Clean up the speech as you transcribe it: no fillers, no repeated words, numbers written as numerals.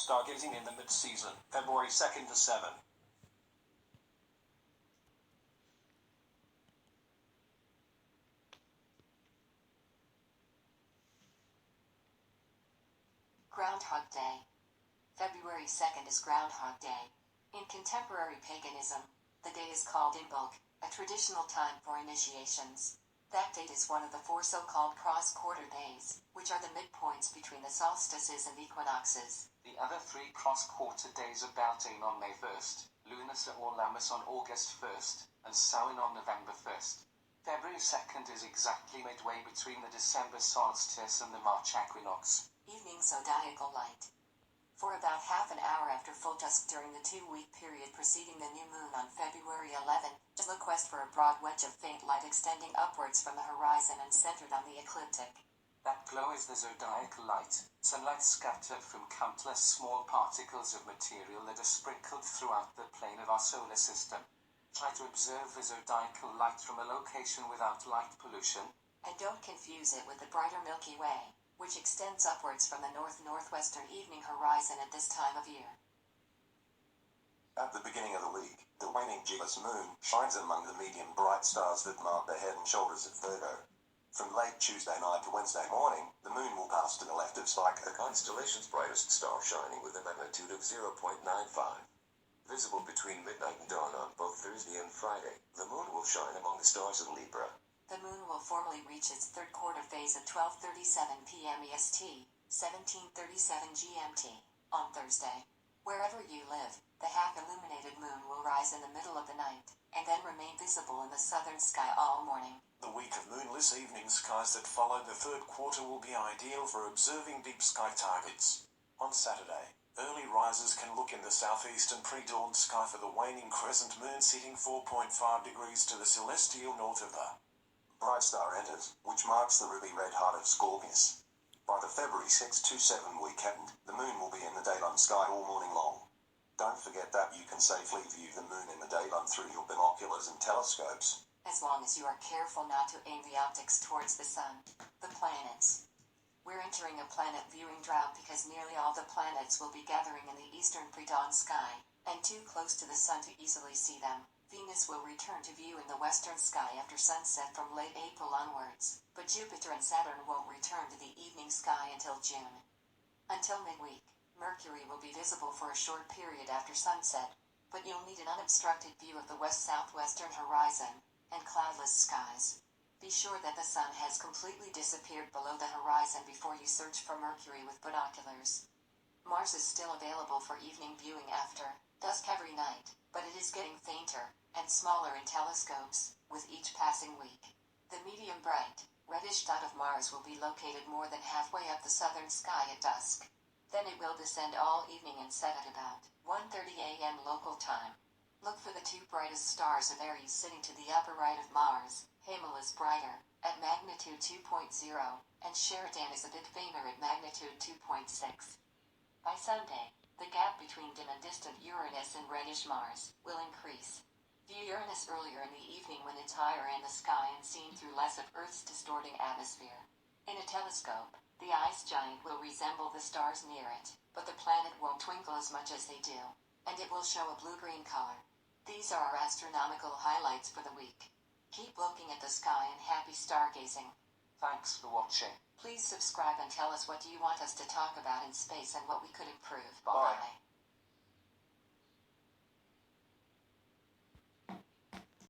Stargazing in the mid-season, February 2nd to 7. Groundhog Day. February 2nd is Groundhog Day. In contemporary paganism, the day is called Imbolc, a traditional time for initiations. That date is one of the four so-called cross-quarter days, which are the midpoints between the solstices and equinoxes. The other three cross-quarter days are Beltane on May 1st, Lunas or Lammas on August 1st, and Samhain on November 1st. February 2nd is exactly midway between the December solstice and the March equinox. Evening Zodiacal light. For about half an hour after full dusk during the 2-week period preceding the new moon on February 11, just look west for a broad wedge of faint light extending upwards from the horizon and centered on the ecliptic. That glow is the zodiacal light, sunlight scattered from countless small particles of material that are sprinkled throughout the plane of our solar system. Try to observe the zodiacal light from a location without light pollution. And don't confuse it with the brighter Milky Way, which extends upwards from the north-northwestern evening horizon at this time of year. At the beginning of the week, the waning gibbous moon shines among the medium bright stars that mark the head and shoulders of Virgo. From late Tuesday night to Wednesday morning, the moon will pass to the left of Psyche, the constellation's brightest star, shining with a magnitude of 0.95. Visible between midnight and dawn on both Thursday and Friday, the moon will shine among the stars of Libra. The moon will formally reach its third quarter phase at 12:37 p.m. EST, 17:37 GMT, on Thursday. Wherever you live, the half-illuminated moon will rise in the middle of the night, and then remain visible in the southern sky all morning. The week of moonless evening skies that follow the third quarter will be ideal for observing deep sky targets. On Saturday, early risers can look in the southeastern pre-dawn sky for the waning crescent moon sitting 4.5 degrees to the celestial north of the bright star enters, which marks the ruby red heart of Scorpius. By the February 6 to 7 weekend, the moon will be in the daytime sky all morning long. Don't forget that you can safely view the moon in the daytime through your binoculars and telescopes. As long as you are careful not to aim the optics towards the sun. The planets. We're entering a planet viewing drought because nearly all the planets will be gathering in the eastern pre-dawn sky, and too close to the sun to easily see them. Venus will return to view in the western sky after sunset from late April onwards, but Jupiter and Saturn won't return to the evening sky until June. Until midweek, Mercury will be visible for a short period after sunset, but you'll need an unobstructed view of the west-southwestern horizon and cloudless skies. Be sure that the sun has completely disappeared below the horizon before you search for Mercury with binoculars. Mars is still available for evening viewing after dusk every night, but it is getting fainter and smaller in telescopes with each passing week. The medium bright, reddish dot of Mars will be located more than halfway up the southern sky at dusk. Then it will descend all evening and set at about 1:30 a.m. local time. Look for the two brightest stars of Aries sitting to the upper right of Mars. Hamal is brighter, at magnitude 2.0, and Sheridan is a bit fainter at magnitude 2.6. By Sunday, the gap between dim and distant Uranus and reddish Mars will increase. View Uranus earlier in the evening when it's higher in the sky and seen through less of Earth's distorting atmosphere. In a telescope, the ice giant will resemble the stars near it, but the planet won't twinkle as much as they do, and it will show a blue-green color. These are our astronomical highlights for the week. Keep looking at the sky and happy stargazing. Thanks for watching. Please subscribe and tell us what you want us to talk about in space and what we could improve. Bye.